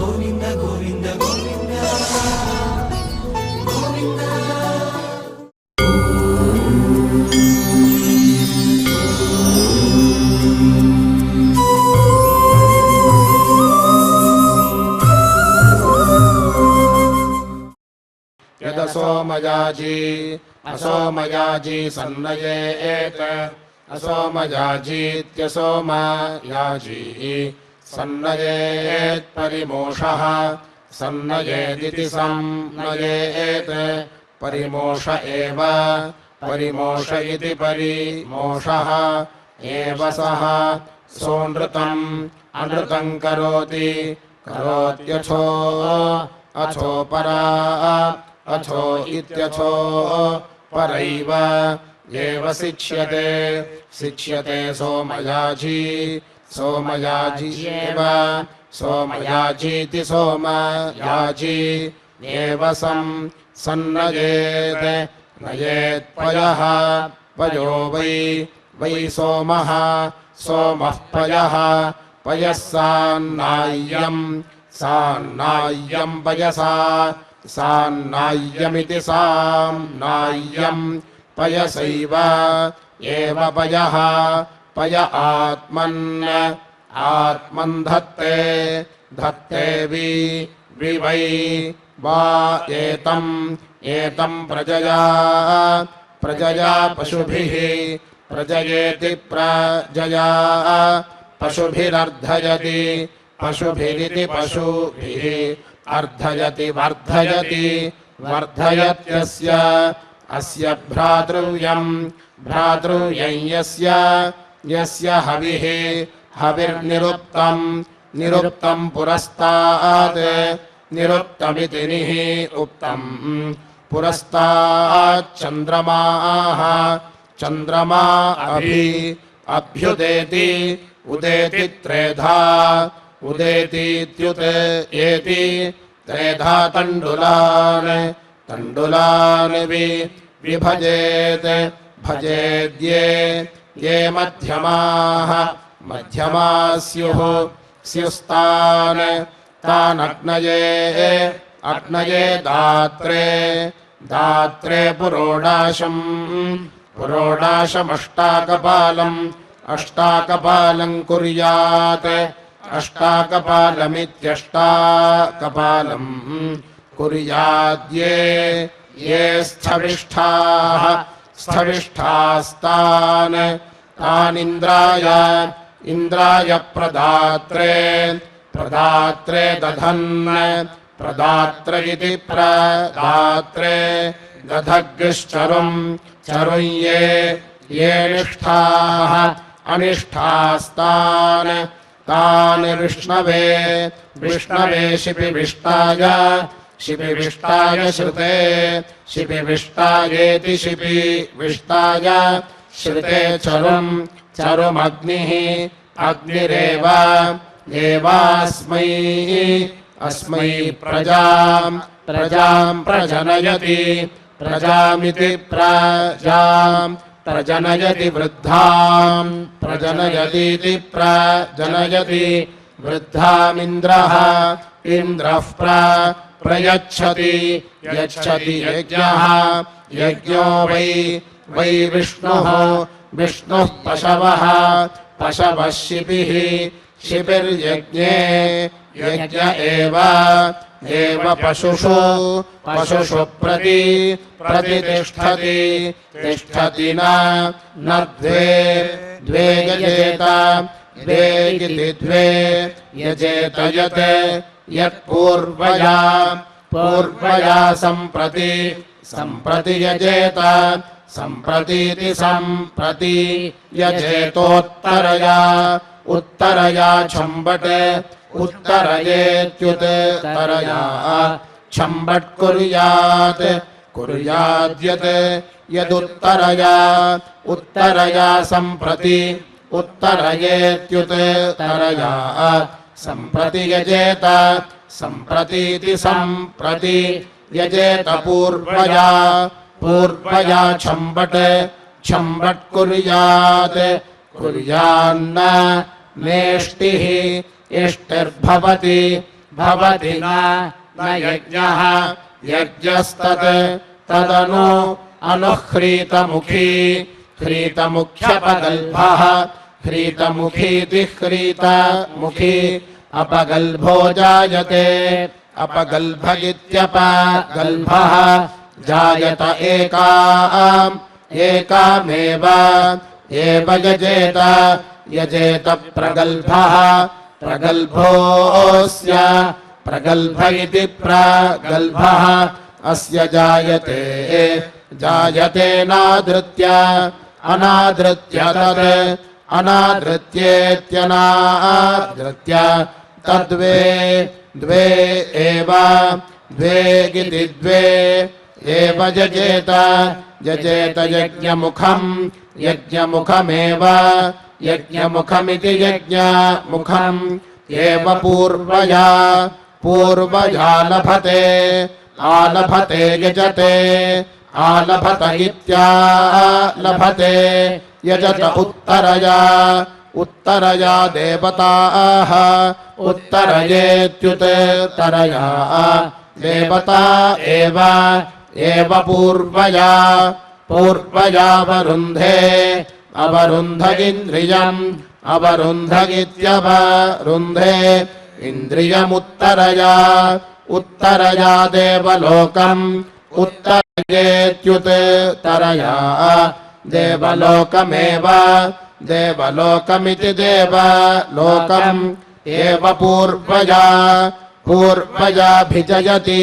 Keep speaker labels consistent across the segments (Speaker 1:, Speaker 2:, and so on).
Speaker 1: గోవింద గోవింద గోవింద గోవింద
Speaker 2: यदसोमयाजी असोमयाजी सन्नयेत असोमयाजीत्यसोमयाजी सन्नयेत् परिमोषः सन्नयेदिति सन्नयेत् परिमोष एव परिमोष इति परिमोषः एव सः सोऽनृतम् अनृतम् करोति करोत्यथो अथो परा अथो इत्यथो परैव एव शिक्ष्यते शिक्ष्यते सोमयाजी सोमयाजी एव सोमयाजीति सोमयाजी एव सन्नयेत् नयेत् पयः पयो वै वै सोमः सोमः पयः पयः सान्नाय्यम् सान्नाय्यम् पयसा सान्नाय्यमिति साम्नाय्यम् पयसैव एव पयः पय आत्मन् आत्मन् धत्ते धत्ते वि वै वा एतम् एतम् प्रजया प्रजया पशुभिः प्रजयेति प्रजया पशुभिरर्धयति पशुभिरिति पशुभिः अर्धयति वर्धयति वर्धयत्यस्य अस्य भ्रातृव्यम् भ्रातृव्यम् यस्य हविः हविर्निरुक्तम् निरुक्तम् पुरस्तात् निरुक्तमिति निः उक्तम् पुरस्ताच्चन्द्रमाः चन्द्रमा अभ्युदेति उदेति त्रेधा उदेतीत्युदेति त्रेधा तण्डुलान् तण्डुलान् विभजेत् भजेद्ये ये मध्यमाः मध्यमाः स्युः स्युस्तान् तानग्नये अग्नये दात्रे दात्रे पुरोडाशम् पुरोडाशमष्टाकपालम् अष्टाकपालम् कुर्यात् अष्टाकपालमित्यष्टाकपालम् कुर्याद्ये ये स्थविष्ठाः स्थविष्ठास्तान् तानिन्द्राय इन्द्राय प्रदात्रे प्रदात्रे दधन् प्रदात्र इति प्रदात्रे दधग्श्चरुम् चरुं ये निष्ठाः अनिष्ठास्तान् तान् विष्णवे विष्णवे शिपिविष्टाय शिपिविष्टाय श्रुते शिपिविष्टायेति शिपिविष्टाय श्रुते चरुम् चरुमग्निः अग्निरेव एवास्मै अस्मै प्रजाम् प्रजाम् प्रजनयति प्रजामिति प्रजाम् प्रजनयति वृद्धाम् प्रजनयतीति प्रजनयति वृद्धामिन्द्रः इन्द्रः प्रयच्छति यच्छति यज्ञः यज्ञो वै विष्णुः विष्णुः पशवः पशवः शिपिः शिपिर्यज्ञे यज्ञ एव पशुषु पशुषु प्रतितिष्ठति तिष्ठति न द्वे द्वे यजेत द्वे इति द्वे यजेत यत् यत्पूर्वया सम्प्रति सम्प्रति यजेत सम्प्रतीति सम्प्रति यजेतोत्तरया उत्तरया छम्बट् उत्तरयेत्युत्तरया छम्बट् कुर्यात् कुर्याद्यत् यदुत्तरया उत्तरया सम्प्रति उत्तरयेत्युत्तरया सम्प्रति यजेत सम्प्रतीति सम्प्रति यजेत पूर्वया पूर्वया छम्बट् छम्बट् कुर्यात् कुर्यान्न नेष्टिः इष्टिर्भवति भवति न यज्ञः यज्ञस्तत् तदनु अनुह्रीतमुखी ह्रीतमुख्यपगल्भः ह्रीतमुखीति ह्रीतमुखी अपगल्भो जायते अपगल्भगित्यपगल्भः जायत एकामेव एव यजेत यजेत प्रगल्भः प्रगल्भोऽस्य प्रगल्भ इति प्रगल्भः अस्य जायते जायतेनादृत्य अनादृत्य तद् अनादृत्येत्यनादृत्य तद्वे द्वे एव द्वे गिति द्वे एव यजेत यजेत यज्ञमुखम् यज्ञमुखमेव यज्ञमुखमिति यज्ञमुखम् एव पूर्वया पूर्वया लभते आलभते यजते आलभत इत्यालभते यजत उत्तरया उत्तरया देवताः उत्तरयेत्युत्तरया देवता एव पूर्वया पूर्वया वरुन्धे अवरुन्धगिन्द्रियम् अवरुन्धगित्यवरुन्धे इन्द्रियमुत्तरया उत्तरया देवलोकम् उत्तरयेत्युत्तरया देवलोकमेव देवलोकमिति देवलोकम् एव पूर्वया पूर्वयाभिजयति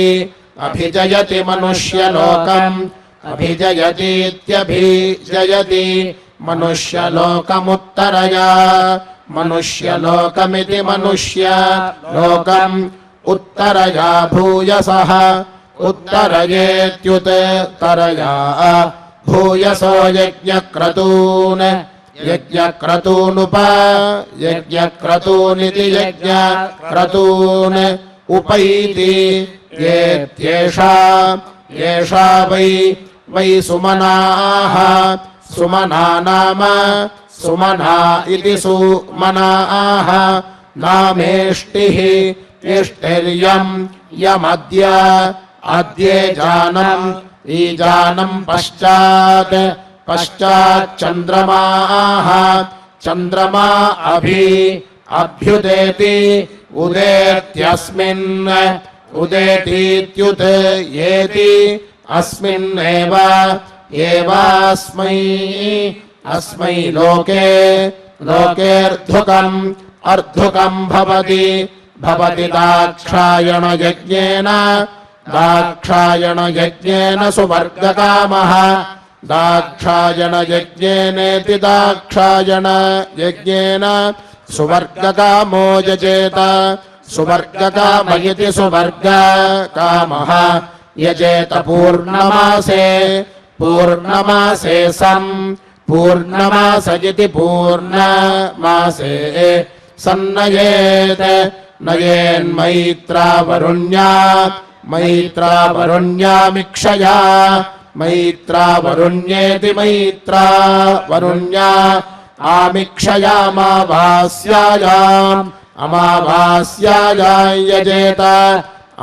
Speaker 2: अभिजयति मनुष्यलोकम् अभिजयतीत्यभिजयति मनुष्यलोकमुत्तरया मनुष्यलोकमिति मनुष्यलोकम् उत्तरया भूयसः उत्तरयेत्युत्तरया भूयसो यज्ञक्रतून् यज्ञक्रतूनिति यज्ञक्रतून् उपैति येत्येषा येषा वै सुमनाः सुमना नाम सुमना इति सुमनाः नामेष्टिः इष्टिर्यम् यमद्य अद्येजानम् ईजानम् पश्चाच्चन्द्रमाः चन्द्रमा अभ्युदेति उदेत्यस्मिन् उदेतीत्युदेति अस्मिन्नेव अस्मै लोके लोकेऽर्धुकम् अर्धुकम् भवति दाक्षायणयज्ञेन सुवर्गकामः दाक्षायणयज्ञेनेति दाक्षायणयज्ञेन सुवर्गकामो यजेत सुवर्गकाम इति सुवर्गकामः यजेत पूर्णमासे सम् पूर्णमास इति पूर्णमासे सन्नयेत् नयेन्मैत्रावरुण्या मैत्रावरुण्यामिक्षया मैत्रावरुण्येति मैत्रावरुण्या आमिक्षयामावास्यायाम् अमावास्यायाम् यजेत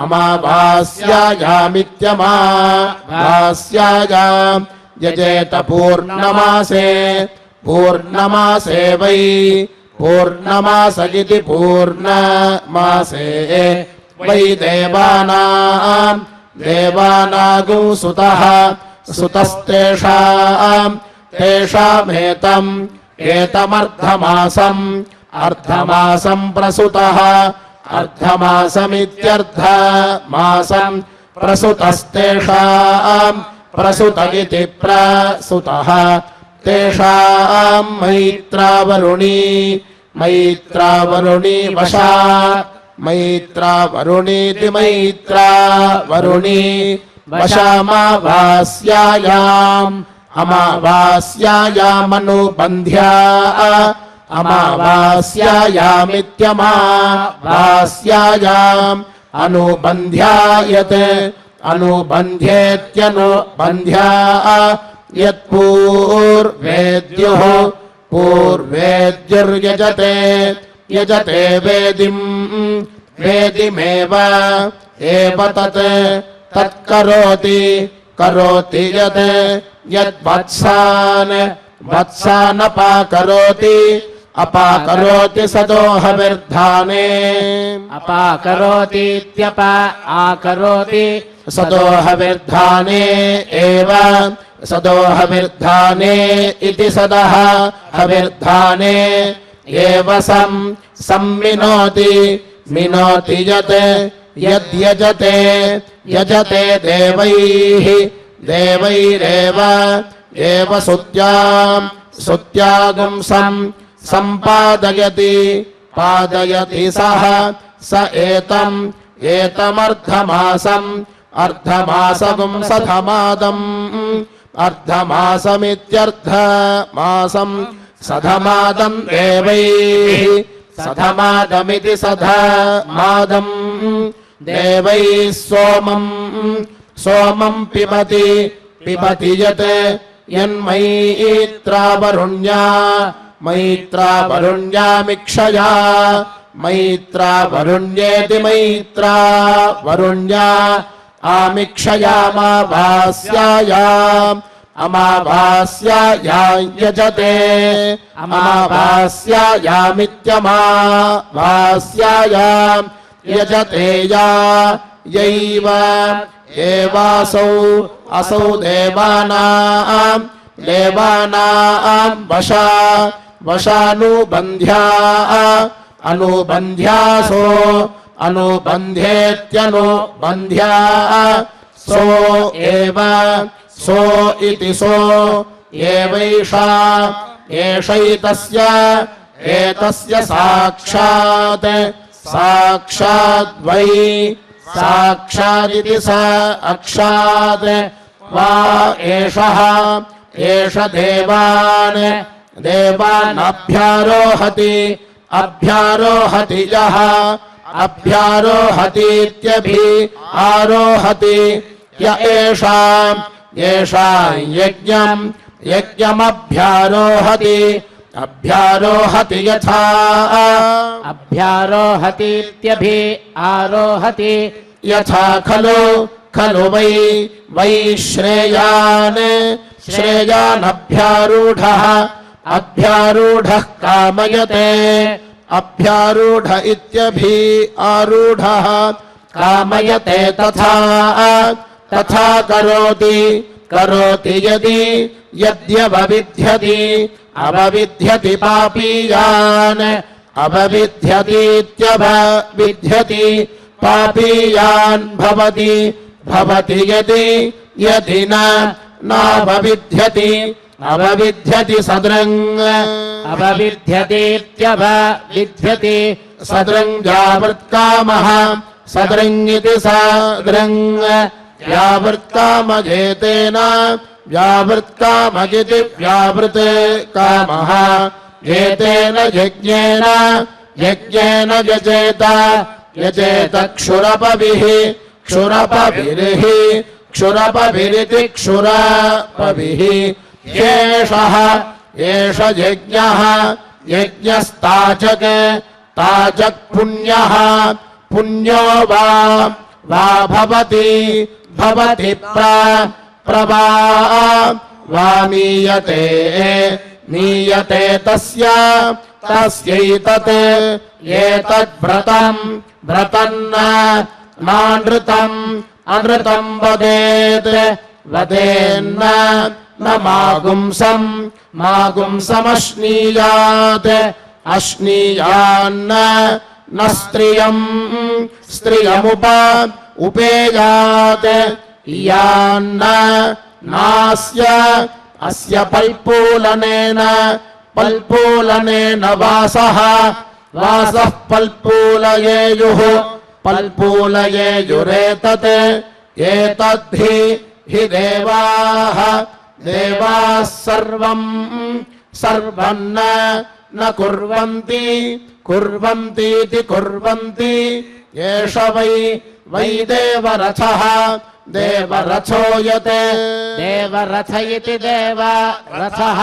Speaker 2: अमावास्यायामित्यमावास्यायाम् यजेत पूर्णमासे वै पूर्णमास इति पूर्णमासे वै देवानागु सुतः तेषामेतम् एतमर्धमासम् अर्धमासम् प्रसुतः अर्धमासमित्यर्धमासम् प्रसुतस्तेषाम् प्रसुत इति प्रसुतः तेषाम् मैत्रावरुणी वशा मैत्रावरुणीति मैत्रावरुणी वशामावास्यायाम् अमावास्यायामनुबन्ध्या अमावास्यायामित्यमावास्यायाम् अनुबन्ध्यायत् अनुबन्ध्येत्यनुबन्ध्या यत्पूर्वेद्युः पूर्वेद्युर्यजते यजते वेदिमेव एव तत् तत्करोति करोति यत् यद्वत्सान् वत्सानपाकरोति अपाकरोति सदोहविर्धाने
Speaker 3: अपाकरोतीत्यपा आकरोति
Speaker 2: सदोहविर्धाने एव सदोहविर्धाने इति सदः हविर्धाने एव सम्मिनोति मिनोति यत् यद्यजते यजते देवैः देवैरेव एव सुत्यागं सम्पादयति पादयति सः स एतमर्धमासम् अर्धमासगुं सधमादम् अर्धमासमित्यर्धमासम् सधमादम् देवैः सधमादमिति सधमादम् देवैः सोमम् पिबति यत् यन्मैत्रावरुण्या मैत्रावरुण्यामिक्षया मैत्रावरुण्येति मैत्रावरुण्या आमिक्षयामावास्यायाम् अमावास्यायां यजते अमावास्यायामित्यमावास्यायां यजते या यैव एवासौ देवानाम् वशानुबन्ध्या अनुबन्ध्यासो अनुबन्ध्येत्यनुबन्ध्या सो इति सो एवैषा एतस्य साक्षाद्वै साक्षादिति साक्षात् वा एष देवानभ्यारोहति यः अभ्यारोहतीत्यभि आरोहति य येषां यज्ञमभ्यारोहति अभ्यारोहति यथा
Speaker 3: अभ्यारोहतीत्यभि आरोहति
Speaker 2: यथा खलु वै श्रेयानभ्यारूढः कामयते अभ्यारूढ इत्यभि आरूढः कामयते तथा करोति यद्यवविध्यति अवविध्यति पापीयान् अवविध्यतीत्यवविध्यति पापीयान् भवति यदि नावविध्यति अवविध्यति सदृङ्
Speaker 3: अवविध्यतीत्यवविध्यति
Speaker 2: सदृङ् यावत्कामः सदृङ्गिति सदृङ् व्यावृत्कामजेतेन व्यावृत्कामगिति व्यावृत् कामः एतेन यज्ञेन यजेत क्षुरपभिरिति क्षुरपभिः एष यज्ञस्ताचक् पुण्यो वा भवति वा मीयते तस्यैतत् एतद्व्रतम् अनृतम् वदेन्न न मागुंसमश्नीयान्न न उपेयात् यान्न नास्य अस्य पल्पूलनेन वासः पल्पूलयेयुरेतत् एतद्धि देवाः सर्वम् न कुर्वन्तीति कुर्वन्ति एष वै देवरथः देवरथो यत्
Speaker 3: देवरथ इति देवरथः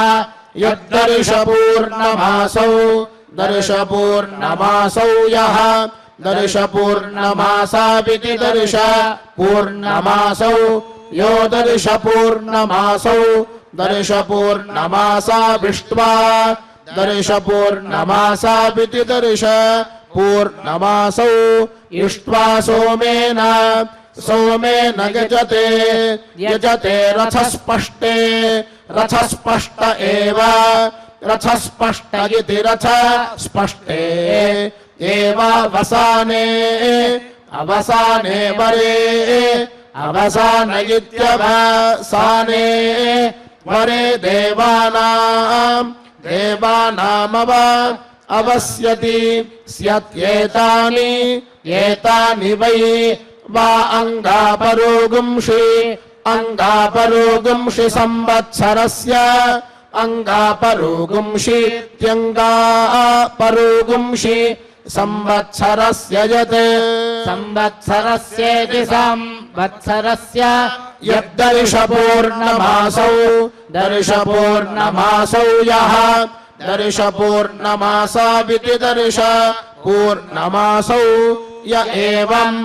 Speaker 2: यद्दर्शपूर्णमासौ यः दर्श पूर्णमासाविति दर्श पूर्णमासौ यो दर्श पूर्णमासौ दर्श पूर्णमासाविष्ट्वा दर्श पूर्णमासाविति दर्श पूर्णमासौ इष्ट्वा सोमेन सोमेन यजते यजते रथस्पष्टे रथस्पष्ट एव रथस्पष्ट इति रथस्पष्टे एव अवसाने अवसाने वरे अवसान इत्यवसाने वरे देवानामव अवस्यति स्यत्येतानि एतानि वै वा अंगापरोगुंषि संवत्सरस्य अंगापरोगुंषि संवत्सरस्य यत्
Speaker 3: संवत्सरस्येति संवत्सरस्य
Speaker 2: यद्दर्श पूर्णमासौ दर्श पूर्णमासौ यः दर्श पूर्णमासाविति दर्श पूर्णमासौ य एवं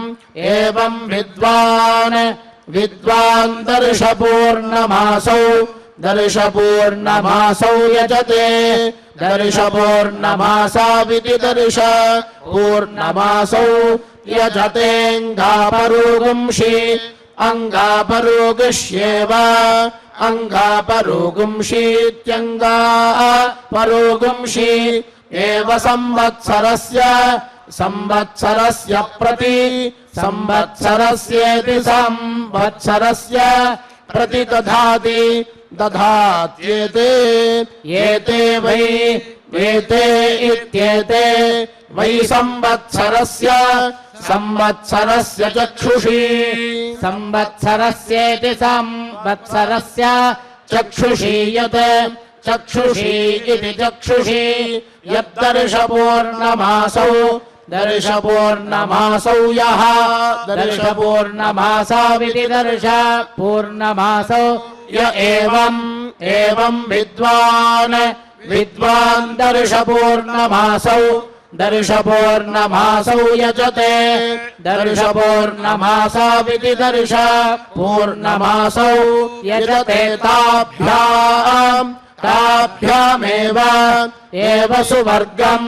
Speaker 2: विद्वान् दर्श पूर्णमासौ यजते दर्श पूर्णमासाविति दर्श पूर्णमासौ यजतेऽङ्गापरोगुंषि अंगापरोगष्येव अंगापरोगुंषीत्यङ्गापरोगुंषि एव संवत्सरस्य प्रति संवत्सरस्येति संवत्सरस्य प्रति दधात्येते एते वै एते इत्येते वै संवत्सरस्य चक्षुषी
Speaker 3: संवत्सरस्येति संवत्सरस्य चक्षुषी यत् चक्षुषी इति चक्षुषी
Speaker 2: यद्दर्श पूर्णमासौ यः
Speaker 3: दर्श पूर्णमासाविति दर्श पूर्णमासौ
Speaker 2: य एवं विद्वान् दर्श पूर्णमासौ यजते दर्श पूर्णमासाविति दर्श पूर्णमासौ यजते ताभ्यामेव सुवर्गं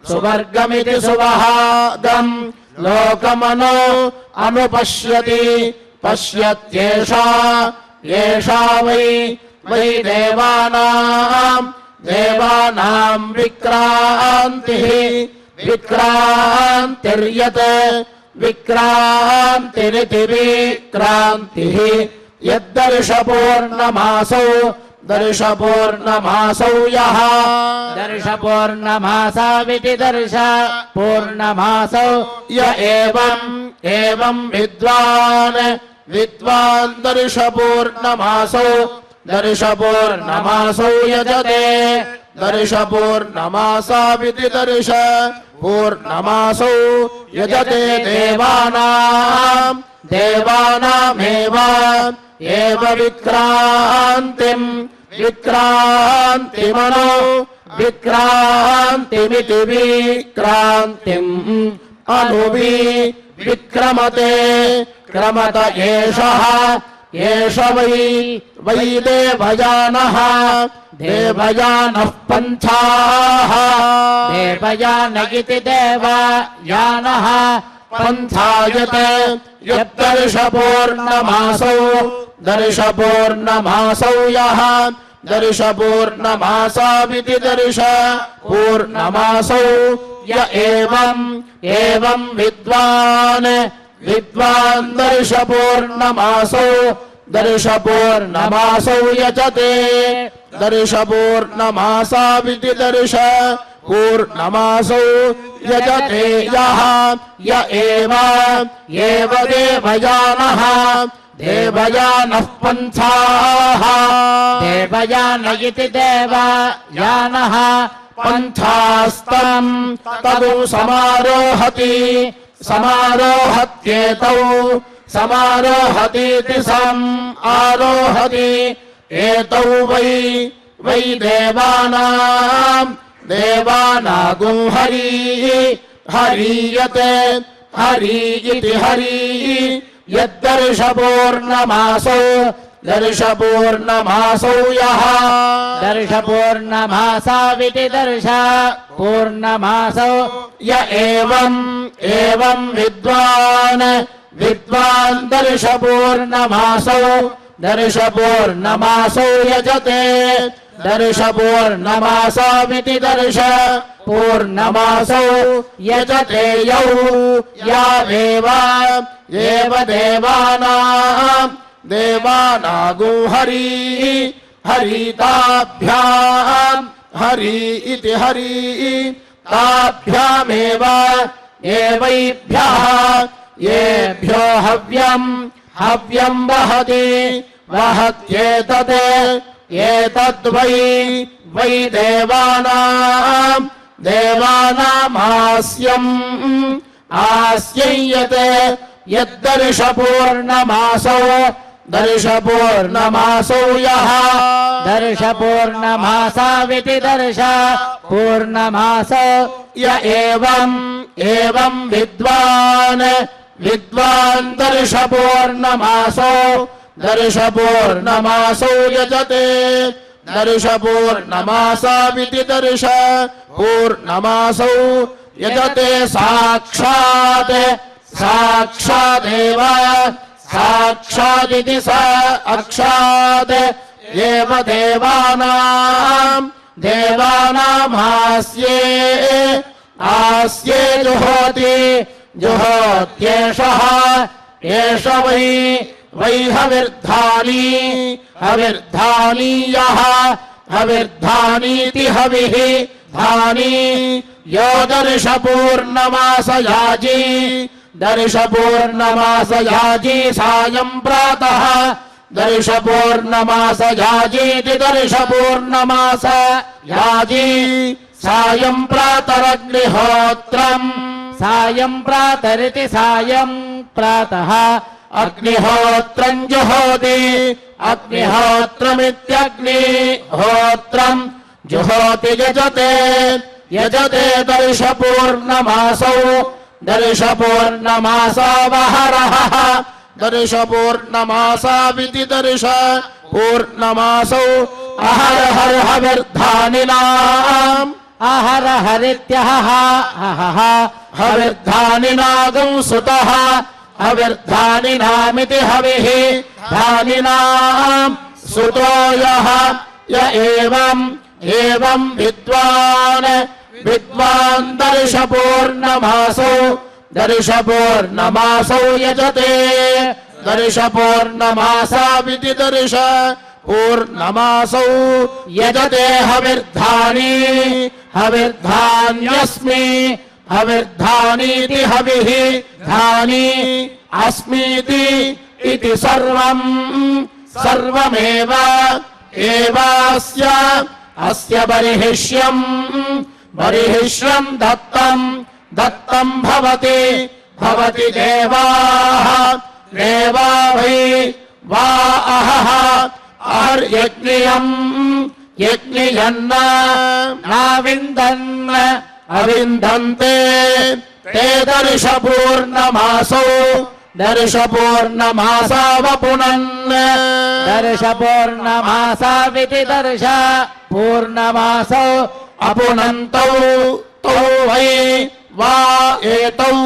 Speaker 2: सुवर्गमिति सुवहागं लोकमनो अनुपश्यति पश्यत्येषा वै देवानां विक्रान्तिर्यत् विक्रान्तिरिति विक्रान्तिः यद्दर्श पूर्णमासौ यः
Speaker 3: दर्श पूर्णमासाविति दर्श पूर्णमासौ
Speaker 2: य एवं विद्वान् दर्श पूर्णमासौ यजते दर्श पूर्णमासाविति दर्श पूर्णमासौ यजते देवानामेव विक्रान्तिमनो विक्रान्तिमिति विक्रान्तिम् विक्रमते क्रमत एष वै देवयानः पन्थाः
Speaker 3: देवयान इति देवयानः
Speaker 2: पन्थायते यद्दर्श पूर्णमासौ यः दर्श पूर्णमासाविति दर्श पूर्णमासौ य एवं विद्वान् दर्श पूर्णमासौ यजते दर्श पूर्णमासाविति दर्श पूर्णमासौ यजते यः य एव देवयानः पन्थाः
Speaker 3: देवयान इति देवयानः
Speaker 2: पन्थास्तं तदु समारोहतीति आरोहति एतौ वै देवानागुं हरि हरीयते हरि इति हरि यद्दर्शपूर्णमासौ दर्शपूर्णमासौ यः
Speaker 3: दर्शपूर्णमासाविति दर्श पूर्णमासौ
Speaker 2: य एवं विद्वान् विद्वान् दर्शपूर्णमासौ दर्शपूर्णमासौ यजते दर्शपूर्णमासाविति दर्श पूर्णमासौ यजते यौ यावेव एव देवानागुं हरि हरिताभ्याम् हरि इति हरि ताभ्यामेव एवैभ्यः येभ्यो हव्यं वहति वहत्येतत् एतद्वै देवानामास्यम् आस्ययते यद्दर्शपूर्णमासौ दर्शपूर्णमासौ यः
Speaker 3: दर्शपूर्णमासाविति दर्श पूर्णमासौ
Speaker 2: य एवं विद्वान् दर्शपूर्णमासौ यजते दर्शपूर्णमासाविति दर्श पूर्णमासौ यजते साक्षादेव साक्षादिति साक्षात् एव देवानामास्ये जुहोत्येषः एष वै हविर्धानी यः हविर्धानीति हविः धानी यो दर्शपूर्णमासयाजी सायं प्रातः दर्शपूर्णमासयाजीति दर्शपूर्णमासयाजी सायं प्रातरग्निहोत्रम्
Speaker 3: सायं प्रातरिति सायं प्रातः
Speaker 2: अग्निहोत्रं जुहोति अग्निहोत्रमित्यग्निहोत्रं जुहोति यजते दर्शपूर्णमासौ दर्शपूर्णमासावहरः दर्शपूर्णमासाविति दर्श पूर्णमासौ अहर हविर्धानिनाम्
Speaker 3: आहर हरित्यहः
Speaker 2: हविर्धानिनागं सुतः हविर्धानिनामिति हविः धानिनाम् सुतो यः य एवं विद्वान् दर्शपूर्णमासौ यजते दर्शपूर्णमासाविति दर्श पूर्णमासौ यजते हविर्धान्यस्मि हविर्धानीति हविः धानी अस्मीति इति सर्वमेव एवास्य अस्य बर्हिष्यं दत्तं भवति देवाः देवा वै वा यज्ञयन्न नाविन्दन् अविन्दन्ते ते दर्शपूर्णमासावपुनन्
Speaker 3: दर्शपूर्णमासाविति दर्श पूर्णमासौ
Speaker 2: अपुनन्तौ तौ वै वा एतौ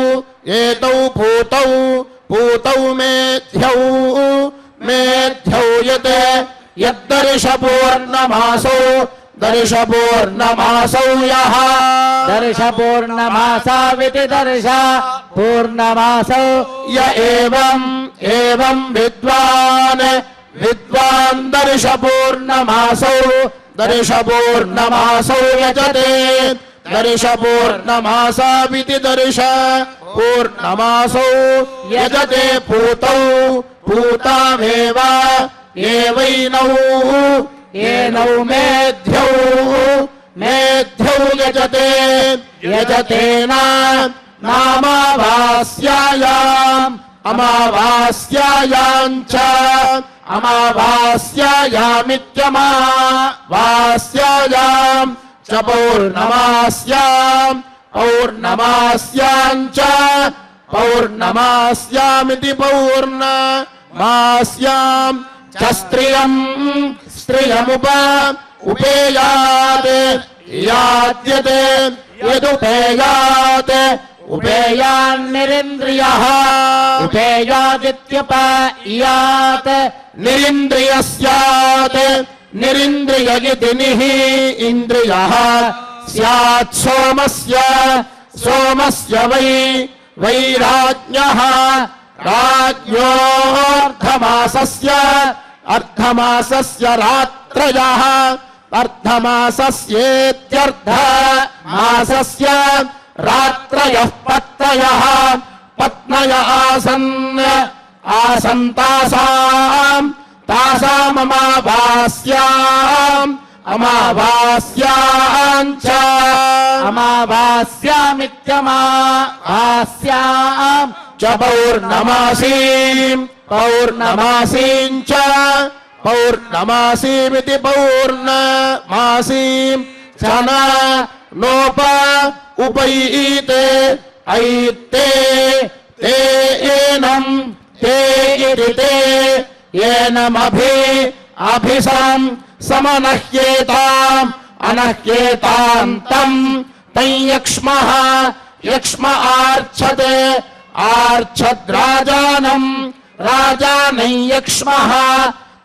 Speaker 2: पूतौ मेध्यौ यते दर्शपूर्णमासौ यः
Speaker 3: दर्शपूर्णमासाविति दर्श पूर्णमासौ
Speaker 2: य एवं विद्वान् दर्शपूर्णमासौ यजते दर्शपूर्णमासाविति दर्श पूर्णमासौ यजते पूतामेव एनौ मेध्यौ यजतेन अमावास्यायाम् च अमावास्यायामित्यमावास्यायाम् च च पौर्णमास्याम् पौर्णमास्याम् च पौर्णमास्यामिति पौर्णमास्याम् च स्त्रियमुप उपेयात् याद्यते यदुपेयात्
Speaker 3: उपेयान्निरिन्द्रियः उपेयादित्युपयात्
Speaker 2: निरिन्द्रियः स्यात् निरिन्द्रिय इति निः इन्द्रियः स्यात् सोमस्य वै राज्ञः राज्ञोऽर्धमासस्य रात्रयः अर्धमासस्येत्यर्धमासस्य रात्रयः पत्नय आसन् तासाममावास्याम् च
Speaker 3: अमावास्यामित्यमावास्याम्
Speaker 2: च पौर्णमासीम् च पौर्णमासीमिति पौर्णमासीम् च नोप उपैते ऐते ते एनम् ते इति ते समनह्येताम् अनह्येताम् तम् यक्ष्म आर्च्छते राजानं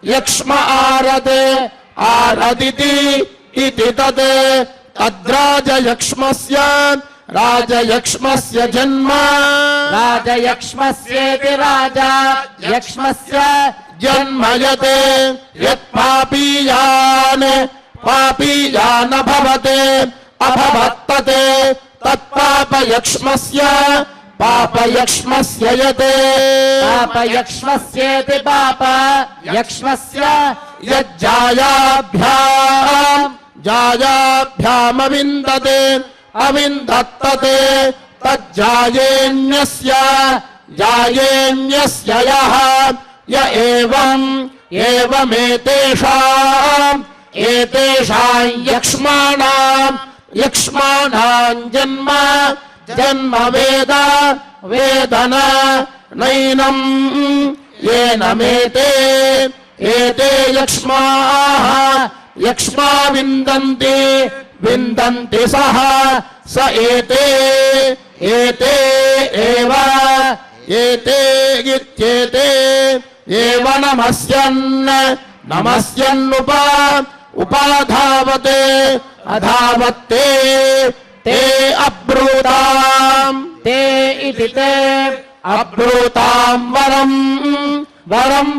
Speaker 2: यक्ष्म आरदिति इति राजयक्ष्मस्य जन्म
Speaker 3: राजयक्ष्मस्येति राजयक्ष्मस्य
Speaker 2: जन्म पापीयान् भवते अभवत्तते तत्पापयक्ष्मस्य यत्
Speaker 3: पापयक्ष्मस्येति पापयक्ष्मस्य
Speaker 2: जायाभ्यामविन्दते अविन्दत्तते तज्जायेन्यस्य यः य एवमेतेषाम् यक्ष्माणाम् जन्म वेदन नैनम् येनमेते यक्ष्मा विन्दन्ति सः स एते इत्येते एव नमस्यन्नुपाधावते अधावत्ते ते अब्रूताम्
Speaker 3: ते इति ते
Speaker 2: अब्रूताम् वरम्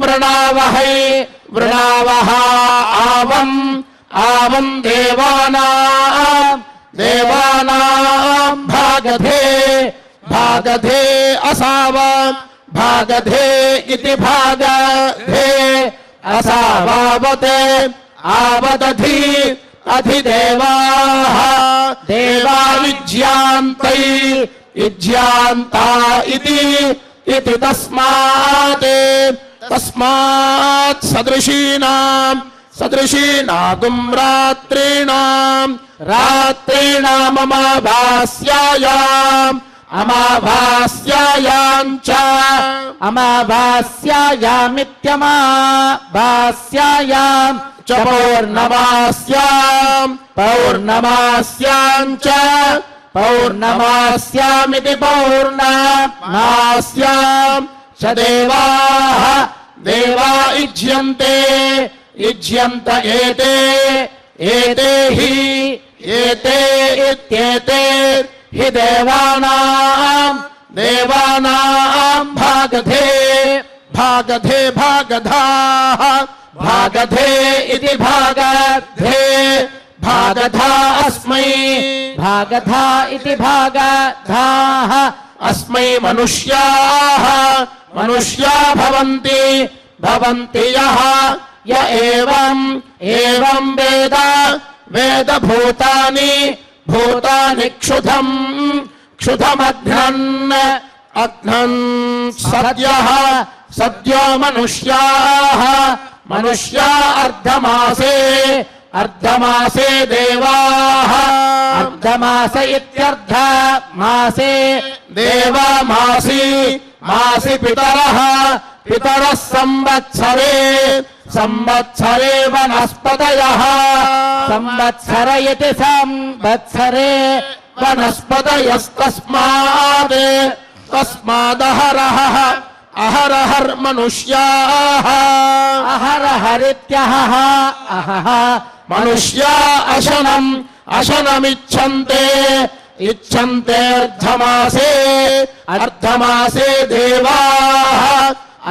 Speaker 2: वृणावः आवम् देवानाम् भागधे असाव भागधे इति भागधे असावावते अधिदेवाः देवा इज्यान्ता इति तस्मात् सदृशीनागुम् रात्रीणाम् अमावास्यायाम् च
Speaker 3: अमावास्यायामित्यमावास्यायाम्
Speaker 2: च पौर्णमास्याम् च पौर्णमास्यामिति पौर्णमास्याम् च देवा इज्यन्ते एते इत्येते हि देवानाम् भागधे इति भागधा अस्मै मनुष्या भवन्ति यः य एवम् वेद भूतानि क्षुधमघ्नन् सद्यो मनुष्या अर्धमासे अर्धमासे देवाः
Speaker 3: अर्धमास इत्यर्ध मासे
Speaker 2: देवा मासी मासि पितरः पितरः संवत्सरे संवत्सरे वनस्पतयः
Speaker 3: संवत्सर इति संवत्सरे
Speaker 2: वनस्पतयस्तस्मात् तस्मादहरः अहरहर्मनुष्याः
Speaker 3: अहरहरित्यहः अहः
Speaker 2: मनुष्या अशनम् अशनमिच्छन्ते इच्छन्ते अर्धमासे अर्धमासे देवाः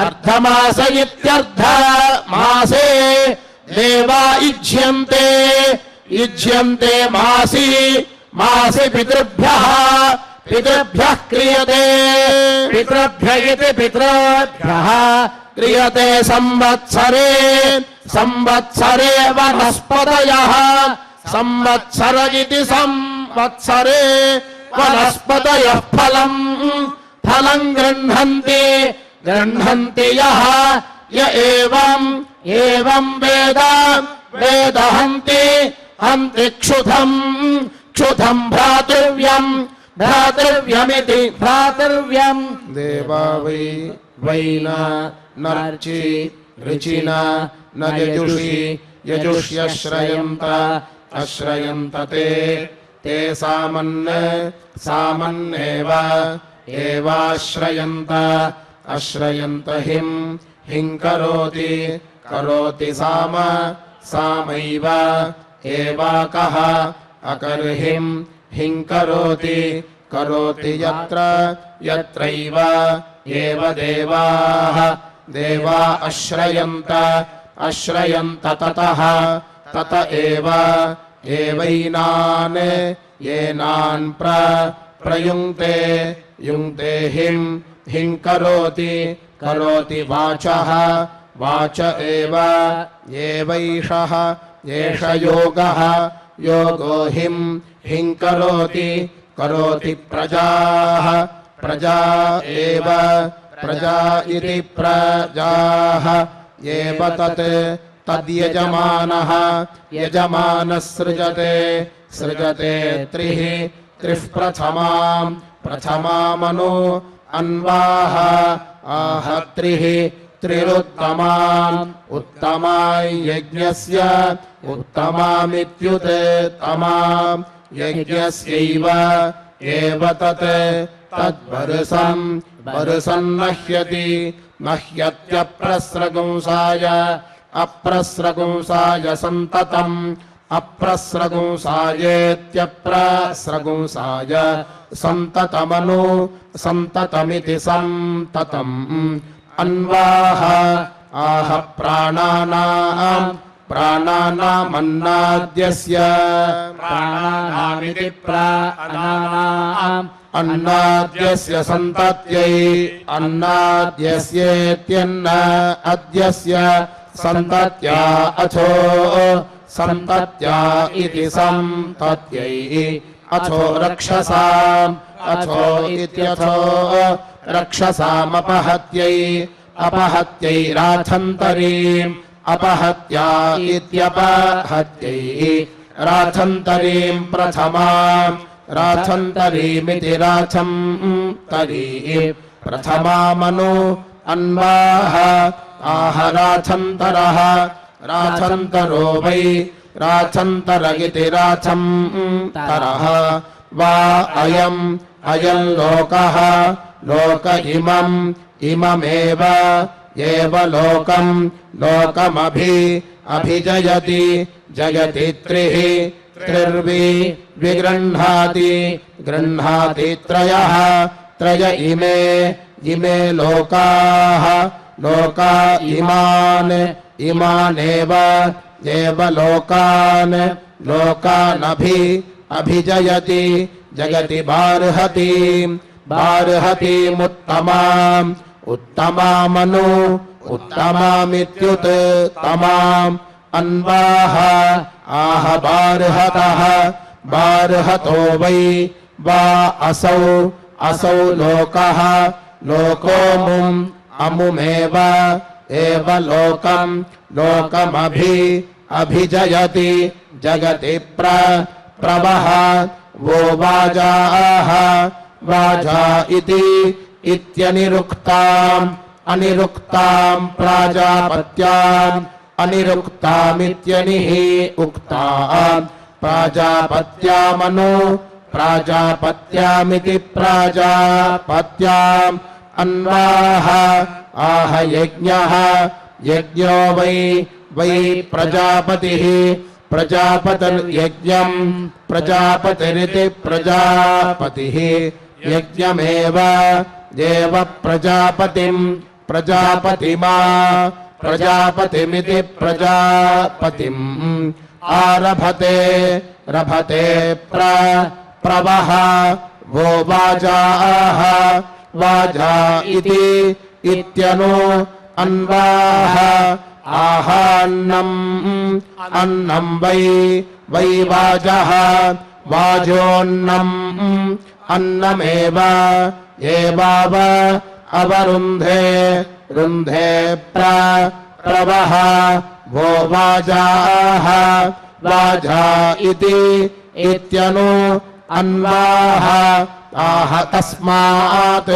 Speaker 2: अर्धमास इत्यर्धमासे देवा युज्यन्ते युज्यन्ते मासि मासि पितृभ्यः पितृभ्यः क्रियते
Speaker 3: पितृभ्य इति पितृभ्यः
Speaker 2: क्रियते संवत्सरे संवत्सरे वनस्पतयः संवत्सर इति संवत्सरे वनस्पतयः फलम् फलम् गृह्णन्ति गृह्णन्ति यः य एवम् वेद वेदहन्ति हन्ति क्षुधम् क्षुधम् भ्रातृव्यम् भ्रातृव्यमिति
Speaker 3: भ्रातृव्यम्
Speaker 2: देवा वै नर्चि ऋचिन न यजुषि यजुष्यश्रयन्त अश्रयन्त ते सामन्नेव एवाश्रयन्त अश्रयन्त हिं करोति सामैव एवाकः अकर्हिं करोति यत्रैव एव देवा अश्रयन्त तत एवैनान् प्रयुङ्क्ते हिं करोति वाच एवैषः एष योगो हिं करोति प्रजा इति प्रजाः एव तद्यजमानः यजमानः सृजते त्रिः प्रथमामनु अन्वाः आह त्रिरुत्तमाम् उत्तमाय यज्ञस्य उत्तमामित्युत्तमाम् यज्ञस्यैव एव तद्वर्षन्नह्यति नह्यत्यप्रस्रगुंसाय अप्रस्रगुंसाय सन्ततम् अप्रस्रगुंसायेत्यप्रस्रगुंसाय सन्ततमिति सन्ततम् अन्वाह आह प्राणानामन्नाद्यस्य
Speaker 3: प्राणानामिति प्राणानाम्
Speaker 2: अन्नाद्यस्य सन्तत्यै अन्नाद्यस्येत्यन्न अद्यस्य सन्तत्या अथो सन्तत्या इति सन्तत्यै अथो रक्षसाम् अथो इत्यथो रक्षसामपहत्यै राथन्तरीम् अपहत्या इत्यपहत्यै राथन्तरीम् प्रथमाम् राथन्तरीमिति राथन्तरी प्रथमामनु अन्वाह आह राथन्तरो वै राथन्तर इति राथन्तरः वा अयम् लोकः लोक इममेव लोकमभिजयति जयति गृह्णाति त्रय इमे लोकाः लोका इमानेव लोकानभिजयति जगति बार्हतीमुत्तमामनु उत्तमामित्युत्तमाम् अन्वाह आह बार्हतो वै वा असौ लोकः लोकोमुमेव लोकमभिजयति अभिजयति जगति प्रवः वो वाजाः वाजा इति इत्यनिरुक्ताम् अनिरुक्ताम् प्राजापत्याम् अनिरुक्तामित्यनिः उक्ताम् प्राजापत्यामनु प्राजापत्यामिति प्राजापत्याम् अन्वाः आह यज्ञः यज्ञो वै प्रजापतिः प्रजापतिर्यज्ञम् प्रजापतिरिति प्रजापतिः यज्ञमेव देव प्रजापतिम् प्रजापतिमा प्रजापतिमिति प्रजापतिम् आरभते रभते प्रवः वो वाजाः वाजा इति इत्यनु अन्वाः आहान्नम् अन्नम् वै वाजः वाजोन्नम् अन्नमेव एवाव अवरुन्धे रुन्धे प्रवः वो वाजाः वाजा इति इत्यनु अन्वाः आह तस्मात्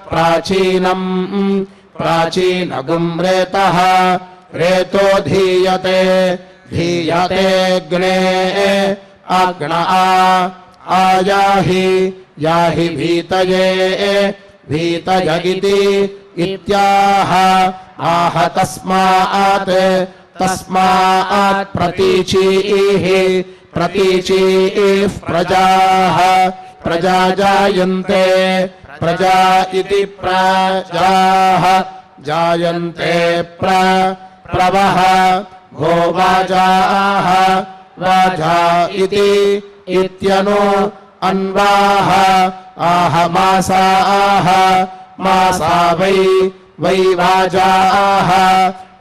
Speaker 2: प्राचीनम् प्राचीनगुम् रेतः रेतो धीयते धीयतेऽग्ने अग्न आयाहि याहि भीतये भीतय इति इत्याह आह तस्मात् प्रतीचीः प्रतीचीः प्रजाः प्रजा जायन्ते प्रजा इति प्रजाः जायन्ते प्रवः वो वाजाः वाजा इति इत्यनु अन्वाः आह मासाः मासा वै वाजाः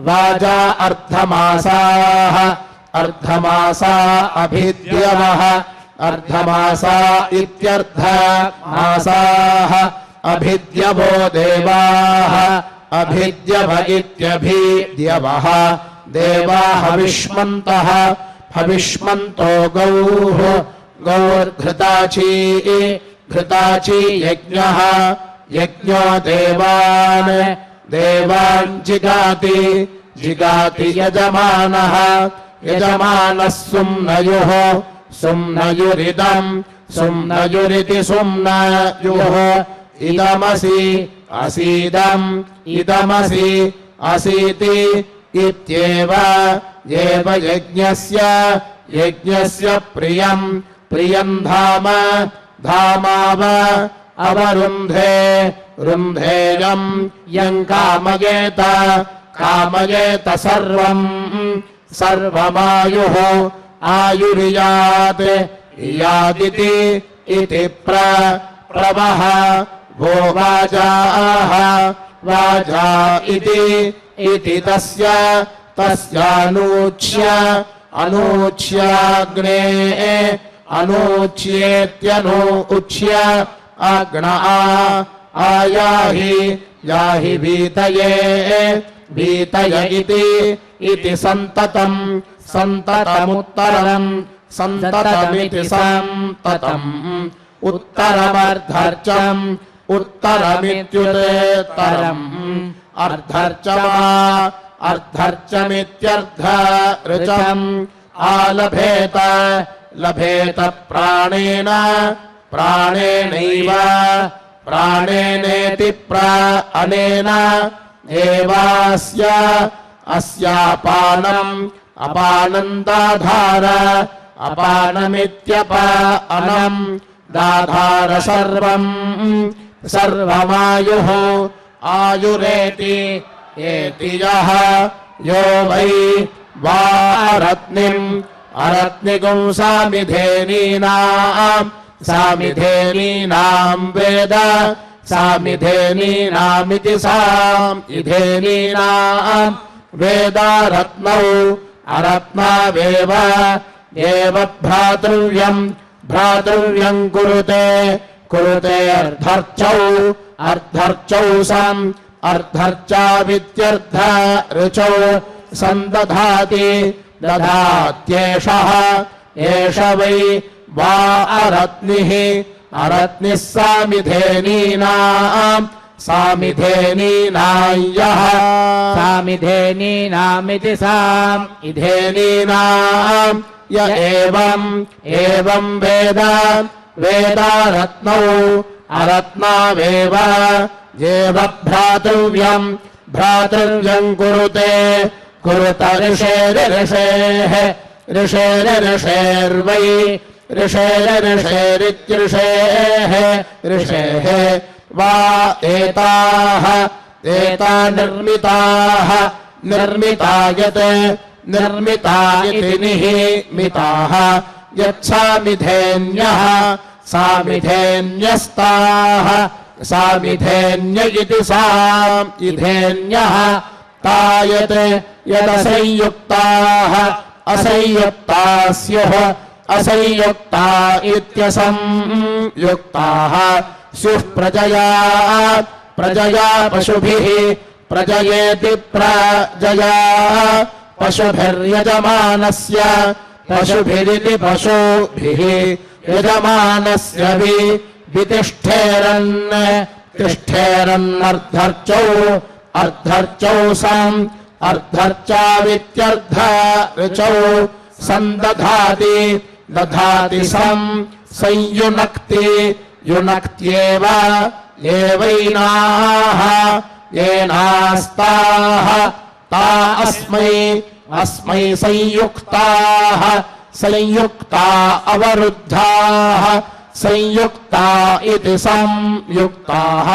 Speaker 2: वाजा अर्धमासाः अर्धमासा अभिद्यवः अर्धमासा इत्यर्धमासाः अभिद्यवो देवाः अभिद्यव इत्यभिद्यवः देवा हविष्मन्तः हविष्मन्तो गौः गौर्घृताची घृताची यज्ञः यज्ञो देवान् देवान् जिगाति जिगाति यजमानः यजमानः सुम्नयुः सुम्नयुरिदम् सुम्नयुरिति सुम्नयुः इदमसि असीदम् इदमसि असीति इत्येव एव यज्ञस्य यज्ञस्य प्रियम् प्रियम् धाम धामाव अवरुन्धे रुन्धेयम् यम् कामयेत कामयेत सर्वम् सर्वमायुः आयुर्यात् यादिति इति प्रवः वो वाजाः वाजा इति तस्यानूच्य अनूच्याग्ने अनूच्येत्यनूच्य अग्न आयाहि याहि भीतये भीतय इति सन्ततम् सन्ततमुत्तरम् सन्ततमिति सन्ततम् उत्तरमर्धर्चम् उत्तरमित्युत्तरम् अर्धर्चमा अर्धर्चमित्यर्धऋचम् आलभेत लभेत प्राणेन प्राणेनैव प्राणेनेति अनेन एवास्य अस्यापानम् अपानम् दाधार अपानमित्यपानम् दाधार सर्वम् सर्वमायुः आयुरेति एति यः यो वै वा अरत्निम् अरत्निगुम् सामिधेनीनाम् सामिधेनीनाम् वेद सामिधेनीनामिति सामिधेनीनाम् वेदारत्नौ अरत्नावेव एव भ्रातृव्यम् भ्रातृव्यम् कुरुते कुरुते अर्धर्चौ अर्धर्चौ सम् अर्धर्चावित्यर्धऋचौ सन्दधाति दधात्येषः एष वै वा अरत्निः अरत्निः सामिधेनीनाम् सामिधेनीनायः
Speaker 3: सामिधेनीनामिति साम्
Speaker 2: इधेनीनाम् य एवम् वेद वेदारत्नौ अरत्नावेव येव भ्रातृव्यम् कुरुते कुरुत ऋषेर्षेः ऋषेर्वै ऋषेरित्यऋषेः ऋषेः वा एताः एता निर्मिताः निर्मितायत् निर्मिता इति निमिताः यत्सामिधेन्यः सामिधेन्यस्ताः सामिधेन्य इति सामिधेन्यः तायत् यदसंयुक्ताः असंयुक्ताः स्युः असंयुक्ता इत्यसंयुक्ताः स्युः प्रजया प्रजया पशुभिः प्रजयेति प्रजया पशुभिर्यजमानस्य पशुभिरिति पशुभिः यजमानस्य वितिष्ठेरन् तिष्ठेरन्नर्धर्चौ अर्धर्चौ साम् अर्धर्चावित्यर्धर्चौ सन्दधाति दधाति संयुनक्ति युनक्त्येव एवैनाः येनास्ताः ता अस्मै संयुक्ताः संयुक्ता अवरुद्धाः संयुक्ता इति संयुक्ताः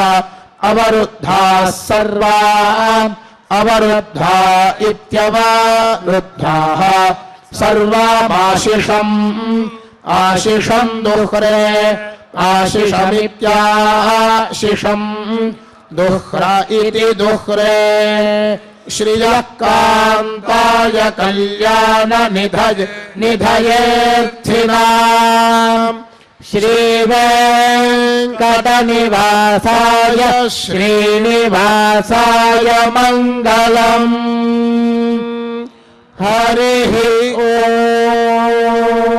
Speaker 2: अवरुद्धाः सर्वा अवरुद्धा इत्यवरुद्धाः सर्वामाशिषम् आशिषम् दुह्रे आशिषमित्याशिषम् दुह्र इति दुह्रे श्रियः कान्ताय कल्याण निधयेऽर्थिनाम् श्रीवेङ्कटनिवासाय श्रीनिवासाय मङ्गलम् हरिः ओम्।